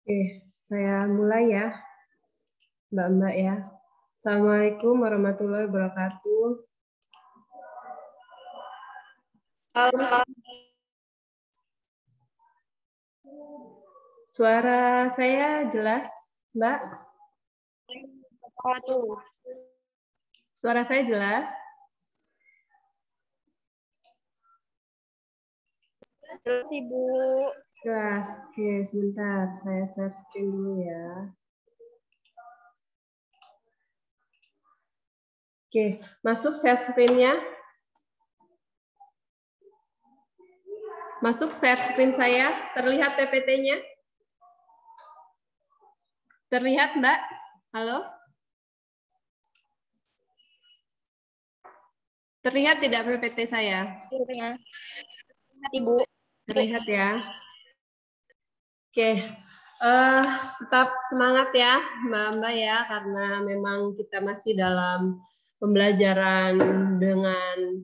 Oke, saya mulai ya, Mbak-mbak ya. Assalamualaikum warahmatullahi wabarakatuh. Suara saya jelas, Mbak? Suara saya jelas? Jelas, Ibu. Jelas. Oke, sebentar. Saya share screen dulu ya. Oke, masuk share screen-nya. Masuk share screen saya. Terlihat PPT-nya? Terlihat, Mbak? Halo? Terlihat tidak PPT saya? Terlihat, Ibu. Terlihat ya. Oke, tetap semangat ya Mbak-mbak ya, karena memang kita masih dalam pembelajaran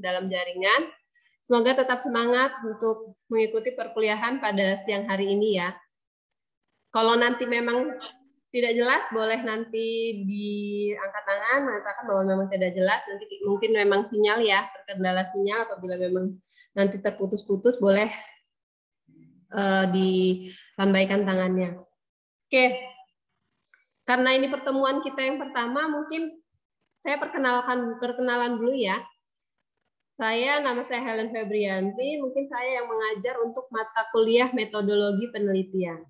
dalam jaringan. Semoga tetap semangat untuk mengikuti perkuliahan pada siang hari ini ya. Kalau nanti memang tidak jelas, boleh nanti diangkat tangan, mengatakan bahwa memang tidak jelas, nanti mungkin memang sinyal ya, terkendala sinyal, apabila memang nanti terputus-putus, boleh dilambaikan tangannya. Oke, karena ini pertemuan kita yang pertama, mungkin saya perkenalan dulu ya. Nama saya Helen Febrianti, mungkin saya yang mengajar untuk mata kuliah metodologi penelitian.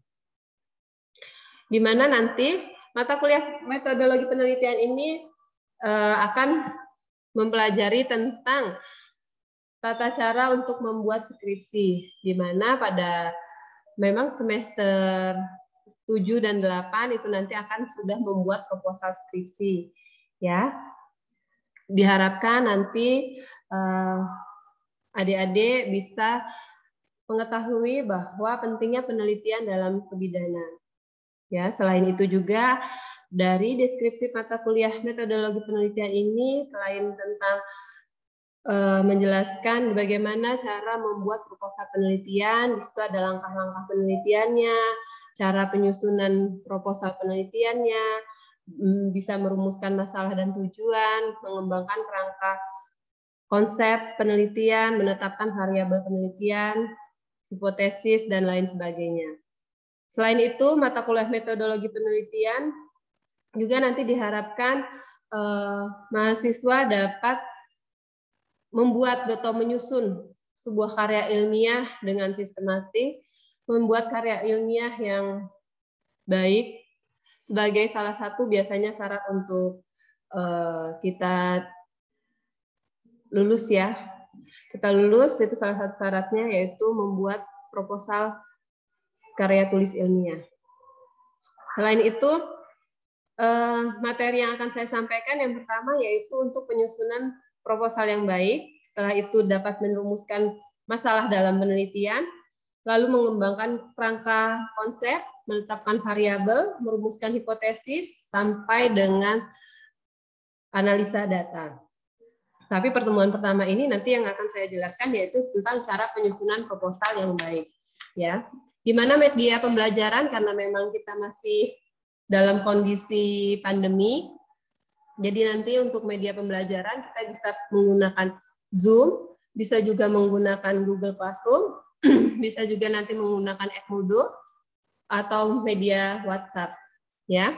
Di mana nanti mata kuliah metodologi penelitian ini akan mempelajari tentang tata cara untuk membuat skripsi, di mana pada memang semester 7 dan 8 itu nanti akan sudah membuat proposal skripsi. Ya. Diharapkan nanti adik-adik bisa mengetahui bahwa pentingnya penelitian dalam kebidanan. Ya, selain itu juga dari deskripsi mata kuliah metodologi penelitian ini, selain tentang menjelaskan bagaimana cara membuat proposal penelitian, di situ ada langkah-langkah penelitiannya, cara penyusunan proposal penelitiannya, bisa merumuskan masalah dan tujuan, mengembangkan kerangka konsep penelitian, menetapkan variabel penelitian, hipotesis, dan lain sebagainya. Selain itu, mata kuliah metodologi penelitian juga nanti diharapkan mahasiswa dapat membuat atau menyusun sebuah karya ilmiah dengan sistematik, membuat karya ilmiah yang baik sebagai salah satu biasanya syarat untuk kita lulus ya. Kita lulus itu salah satu syaratnya yaitu membuat proposal karya tulis ilmiah. Selain itu, materi yang akan saya sampaikan yang pertama yaitu untuk penyusunan proposal yang baik, setelah itu dapat merumuskan masalah dalam penelitian, lalu mengembangkan kerangka konsep, menetapkan variabel, merumuskan hipotesis, sampai dengan analisa data. Tapi pertemuan pertama ini nanti yang akan saya jelaskan yaitu tentang cara penyusunan proposal yang baik. Ya, di mana media pembelajaran karena memang kita masih dalam kondisi pandemi, jadi nanti untuk media pembelajaran kita bisa menggunakan Zoom, bisa juga menggunakan Google Classroom, bisa juga nanti menggunakan Edmodo atau media WhatsApp, ya.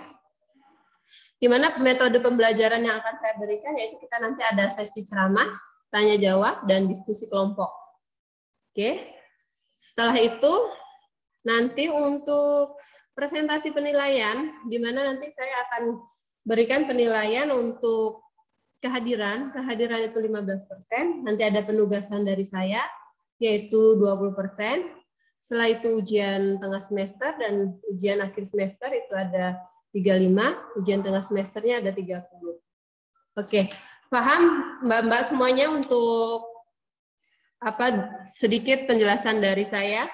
Di mana metode pembelajaran yang akan saya berikan yaitu kita nanti ada sesi ceramah, tanya jawab, dan diskusi kelompok. Oke. Setelah itu nanti untuk presentasi penilaian, di mana nanti saya akan berikan penilaian untuk kehadiran itu 15%, nanti ada penugasan dari saya, yaitu 20%, setelah itu ujian tengah semester dan ujian akhir semester itu ada 35, ujian tengah semesternya ada 30. Oke, paham Mbak-mbak semuanya untuk sedikit penjelasan dari saya?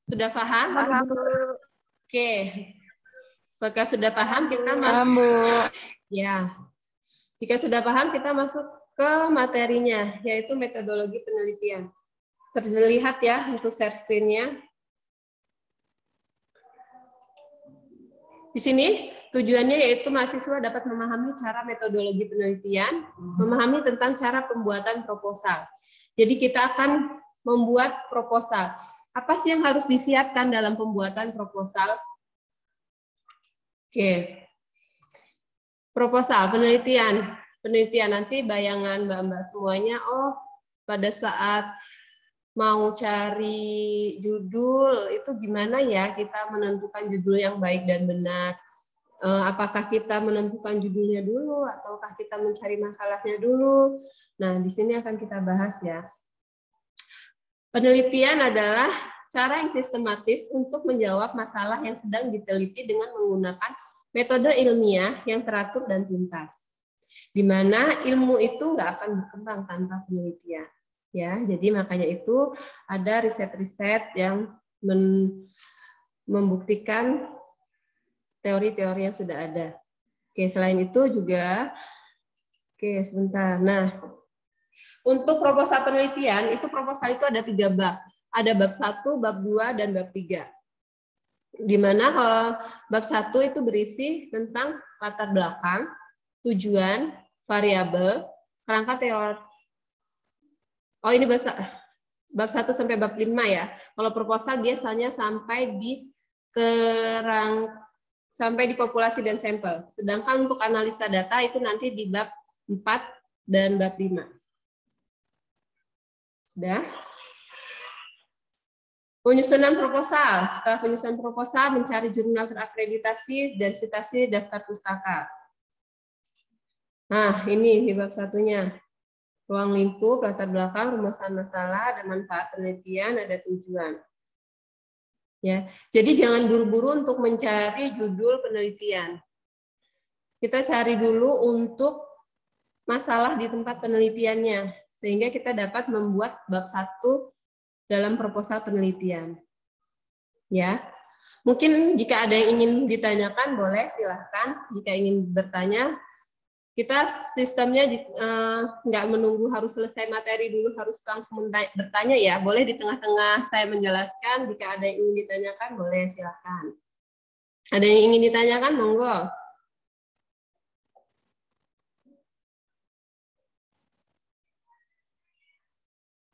Sudah paham? Paham, Bu. Oke. Apakah sudah paham kita paham, Bu. Ya. Jika sudah paham kita masuk ke materinya yaitu metodologi penelitian. Terlihat ya untuk share screen-nya. Di sini tujuannya yaitu mahasiswa dapat memahami cara metodologi penelitian, memahami tentang cara pembuatan proposal. Jadi kita akan membuat proposal. Apa sih yang harus disiapkan dalam pembuatan proposal? Oke. Proposal, penelitian. Penelitian nanti bayangan Mbak-mbak semuanya, oh pada saat mau cari judul itu gimana ya kita menentukan judul yang baik dan benar. Apakah kita menentukan judulnya dulu ataukah kita mencari masalahnya dulu? Nah, di sini akan kita bahas ya. Penelitian adalah cara yang sistematis untuk menjawab masalah yang sedang diteliti dengan menggunakan metode ilmiah yang teratur dan tuntas. Di mana ilmu itu nggak akan berkembang tanpa penelitian. Ya, jadi makanya itu ada riset-riset yang membuktikan teori-teori yang sudah ada. Oke, selain itu juga, oke sebentar. Nah, untuk proposal penelitian itu proposal itu ada 3 bab. Ada bab 1, bab 2, dan bab 3. Di mana bab 1 itu berisi tentang latar belakang, tujuan, variabel, kerangka teori. Oh, ini bab 1 sampai bab 5 ya. Kalau proposal biasanya sampai di populasi dan sampel. Sedangkan untuk analisa data itu nanti di bab 4 dan bab 5. Sudah? Penyusunan proposal. Setelah penyusunan proposal, mencari jurnal terakreditasi dan citasi daftar pustaka. Nah, ini di bab 1-nya. Ruang lingkup, latar belakang, rumusan masalah, ada manfaat penelitian, ada tujuan. Ya, jadi jangan buru-buru untuk mencari judul penelitian. Kita cari dulu untuk masalah di tempat penelitiannya, sehingga kita dapat membuat bab 1 dalam proposal penelitian. Ya, mungkin jika ada yang ingin ditanyakan, boleh silahkan. Jika ingin bertanya, kita sistemnya nggak menunggu harus selesai materi dulu, harus langsung bertanya ya. Boleh di tengah-tengah saya menjelaskan. Jika ada yang ingin ditanyakan, boleh silakan. Ada yang ingin ditanyakan, monggo.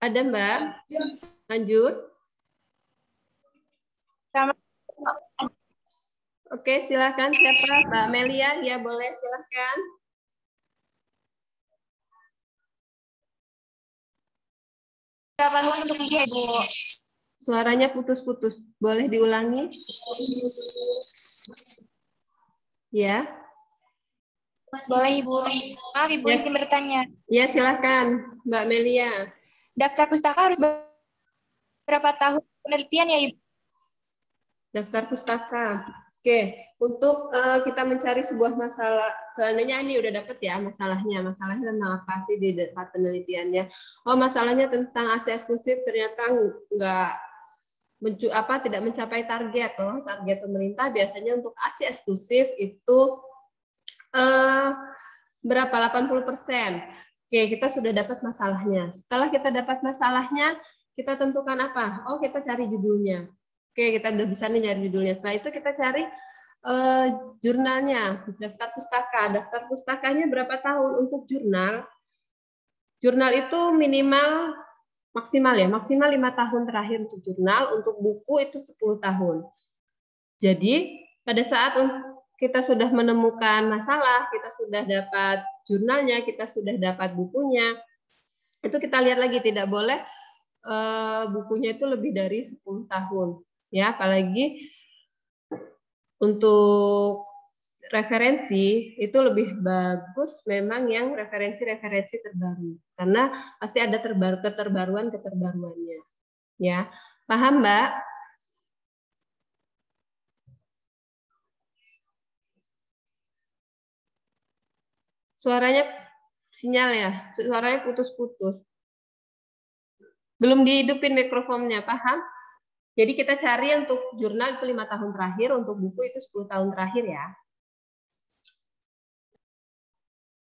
Ada Mbak? Lanjut. Oke, silakan. Siapa? Mbak Melia? Ya, boleh silakan. Tahun untuk Ibu. Suaranya putus-putus. Boleh diulangi? Ya. Boleh Ibu. Maaf Ibu, Yes. izin bertanya. Ya, silakan Mbak Melia. Daftar pustaka harus berapa tahun penelitian ya Ibu? Daftar pustaka. Oke, untuk kita mencari sebuah masalah, seandainya ini udah dapat ya masalahnya. Masalahnya tentang apa sih di tempat penelitiannya? Oh, masalahnya tentang AC eksklusif ternyata tidak mencapai target. Oh, target pemerintah biasanya untuk AC eksklusif itu berapa? 80%. Oke, kita sudah dapat masalahnya. Setelah kita dapat masalahnya, kita tentukan apa? Oh, kita cari judulnya. Oke, kita udah bisa nih nyari judulnya. Setelah itu kita cari jurnalnya, daftar pustaka. Daftar pustakanya berapa tahun untuk jurnal? Jurnal itu maksimal 5 tahun terakhir untuk jurnal, untuk buku itu 10 tahun. Jadi, pada saat kita sudah menemukan masalah, kita sudah dapat jurnalnya, kita sudah dapat bukunya, itu kita lihat lagi, tidak boleh bukunya itu lebih dari 10 tahun. Ya, apalagi untuk referensi itu lebih bagus memang yang referensi terbaru, karena pasti ada keterbaruannya. Ya, paham Mbak? Suaranya sinyal ya, suaranya putus-putus. Belum dihidupin mikrofonnya, paham? Jadi kita cari untuk jurnal itu 5 tahun terakhir, untuk buku itu 10 tahun terakhir ya.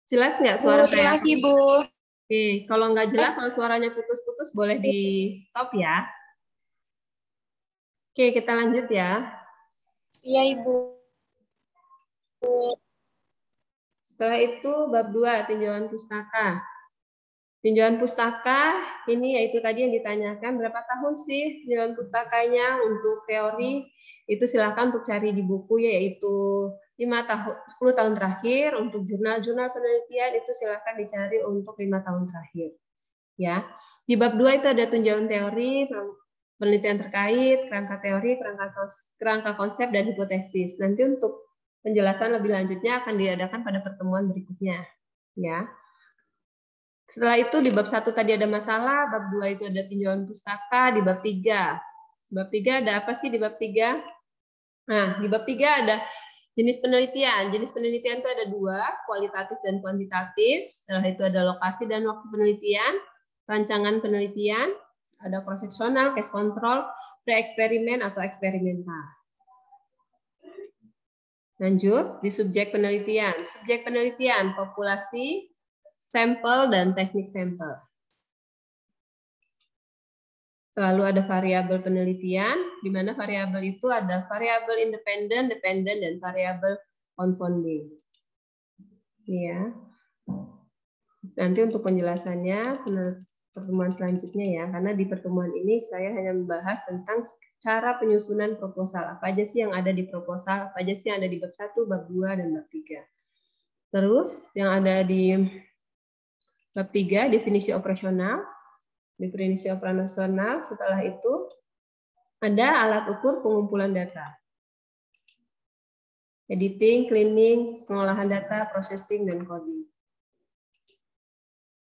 Jelas nggak suara saya? Terima kasih, Bu. Oke, kalau nggak jelas, kalau suaranya putus-putus boleh di stop ya. Oke, kita lanjut ya. Iya, Ibu. Setelah itu bab 2 tinjauan pustaka. Tinjauan pustaka ini yaitu tadi yang ditanyakan berapa tahun sih tinjauan pustakanya. Untuk teori itu silakan untuk cari di buku yaitu 10 tahun terakhir. Untuk jurnal-jurnal penelitian itu silakan dicari untuk 5 tahun terakhir. Ya. Di bab 2 itu ada tinjauan teori, penelitian terkait, kerangka teori, kerangka konsep dan hipotesis. Nanti untuk penjelasan lebih lanjutnya akan diadakan pada pertemuan berikutnya. Ya. Setelah itu di bab 1 tadi ada masalah, bab 2 itu ada tinjauan pustaka, di bab 3. Bab 3 ada apa sih di bab 3? Nah, di bab 3 ada jenis penelitian. Jenis penelitian itu ada 2, kualitatif dan kuantitatif. Setelah itu ada lokasi dan waktu penelitian, rancangan penelitian, ada cross-sectional, case control, pre-eksperimen atau eksperimental. Lanjut, di subjek penelitian. Subjek penelitian, populasi, sampel, dan teknik sampel. Selalu ada variabel penelitian, di mana variabel itu ada variabel independen, dependen, dan variabel confounding. Ya. Nanti untuk penjelasannya pertemuan selanjutnya ya, karena di pertemuan ini saya hanya membahas tentang cara penyusunan proposal. Apa aja sih yang ada di proposal, apa aja sih yang ada di bab 1, bab 2, dan bab 3. Terus yang ada di bab 3, definisi operasional. Definisi operasional, setelah itu ada alat ukur pengumpulan data. Editing, cleaning, pengolahan data, processing, dan coding.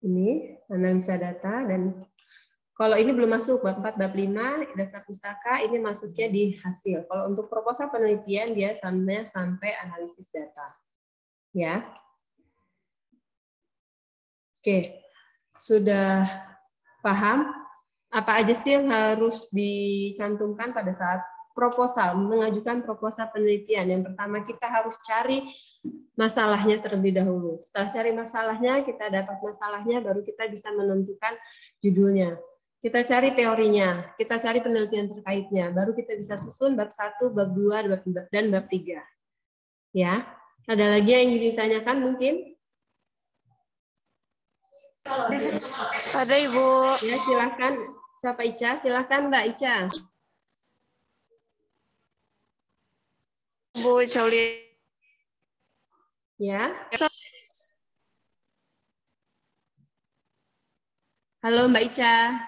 Ini analisa data, dan kalau ini belum masuk, bab 4, bab 5, daftar pustaka, ini masuknya di hasil. Kalau untuk proposal penelitian, dia sampai analisis data. Ya. Oke, sudah paham apa aja sih yang harus dicantumkan pada saat proposal, mengajukan proposal penelitian? Yang pertama kita harus cari masalahnya terlebih dahulu. Setelah cari masalahnya, kita dapat masalahnya, baru kita bisa menentukan judulnya. Kita cari teorinya, kita cari penelitian terkaitnya, baru kita bisa susun bab 1, bab 2, dan bab 3. Ya, ada lagi yang ingin ditanyakan mungkin? Ada Ibu. Ya, silakan. Siapa Ica? Silakan Mbak Ica. Bu Cauli. Ya. Halo Mbak Ica.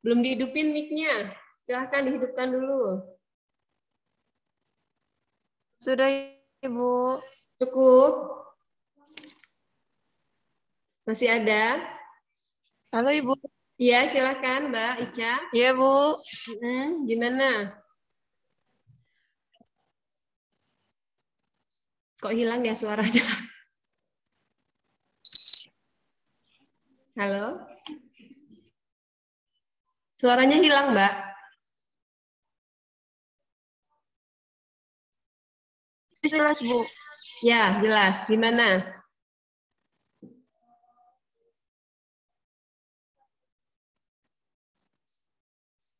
Belum dihidupin mic-nya. Silakan dihidupkan dulu. Sudah Ibu. Cukup? Masih ada? Halo Ibu. Iya, silakan Mbak Ica. Iya Bu. Gimana? Kok hilang ya suaranya? Halo? Suaranya hilang, Mbak. Jelas Bu. Ya, jelas. Gimana?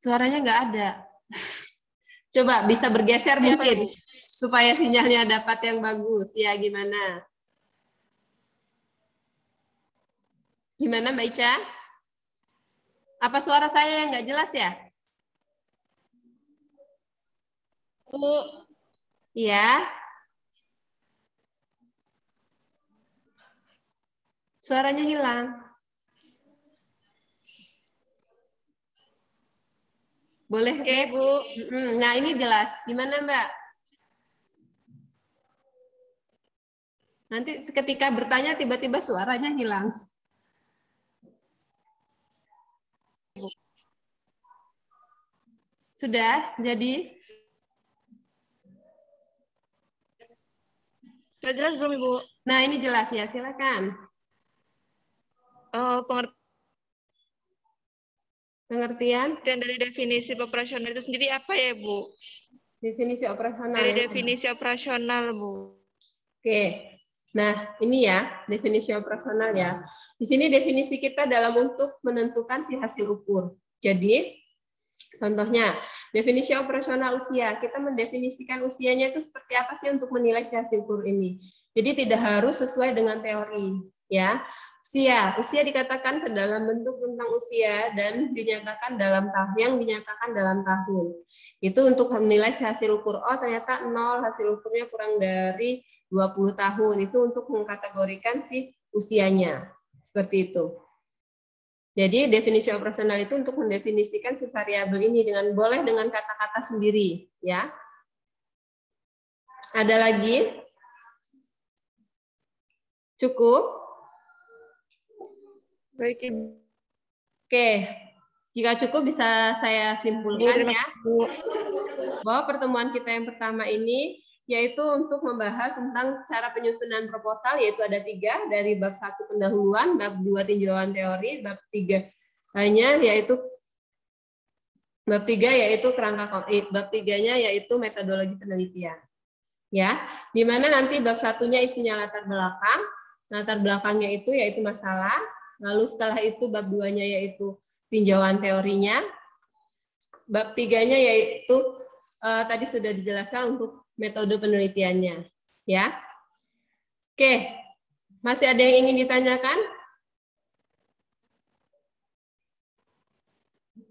Suaranya nggak ada. Coba bisa bergeser Ya, mungkin, supaya sinyalnya dapat yang bagus. Ya, gimana? Gimana Mbak Ica? Apa suara saya yang nggak jelas ya? Bu. Iya. Suaranya hilang. Boleh, Oke, Bu. Nah, ini jelas. Gimana, Mbak? Nanti ketika bertanya tiba-tiba suaranya hilang. Sudah? Jadi? Sudah jelas belum Ibu? Nah, ini jelas ya. Silakan. Pengertian dari definisi operasional itu sendiri apa ya, Bu? Definisi operasional. Dari definisi operasional, Bu. Oke. Nah, ini ya, definisi operasional ya. Di sini definisi kita dalam untuk menentukan si hasil ukur. Jadi, Contohnya, definisi operasional usia. Kita mendefinisikan usianya itu seperti apa sih untuk menilai si hasil kur ini. Jadi tidak harus sesuai dengan teori, ya. Usia dikatakan ke dalam bentuk tentang usia dan dinyatakan dalam tahun yang dinyatakan dalam tahun. Itu untuk menilai si hasil ukur. Oh, ternyata 0, hasil ukurnya kurang dari 20 tahun. Itu untuk mengkategorikan si usianya. Seperti itu. Jadi definisi operasional itu untuk mendefinisikan si variabel ini boleh dengan kata-kata sendiri, ya. Ada lagi? Cukup? Baik, Ibu. Oke. Jika cukup bisa saya simpulkan ya. Bahwa pertemuan kita yang pertama ini yaitu untuk membahas tentang cara penyusunan proposal, yaitu ada 3 dari bab 1 pendahuluan, bab 2 tinjauan teori, bab 3 yaitu bab 3 yaitu bab 3-nya yaitu metodologi penelitian. Ya, di mana nanti bab 1-nya isinya latar belakang. Latar belakangnya itu yaitu masalah, lalu setelah itu bab 2-nya yaitu tinjauan teorinya. Bab 3-nya yaitu tadi sudah dijelaskan untuk metode penelitiannya, ya. Oke, masih ada yang ingin ditanyakan?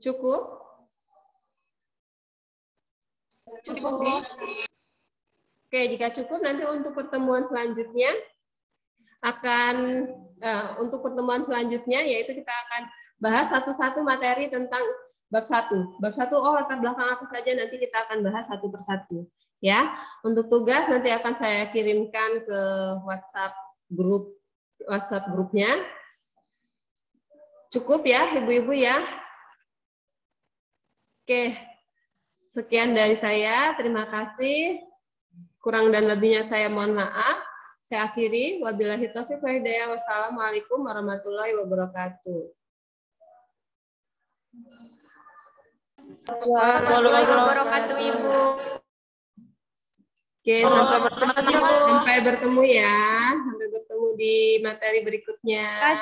Cukup? Cukup. Oke, jika cukup nanti untuk pertemuan selanjutnya yaitu kita akan bahas satu-satu materi tentang bab 1. Bab 1, latar belakang apa saja, nanti kita akan bahas satu persatu. Ya, untuk tugas nanti akan saya kirimkan ke WhatsApp grupnya. Cukup ya, Ibu-ibu ya. Oke, sekian dari saya. Terima kasih. Kurang dan lebihnya saya mohon maaf. Saya akhiri. Wabillahi taufiq wal hidayah. Wassalamualaikum warahmatullahi wabarakatuh. Warahmatullahi wabarakatuh, Ibu. Oke, sampai bertemu ya. Sampai bertemu di materi berikutnya.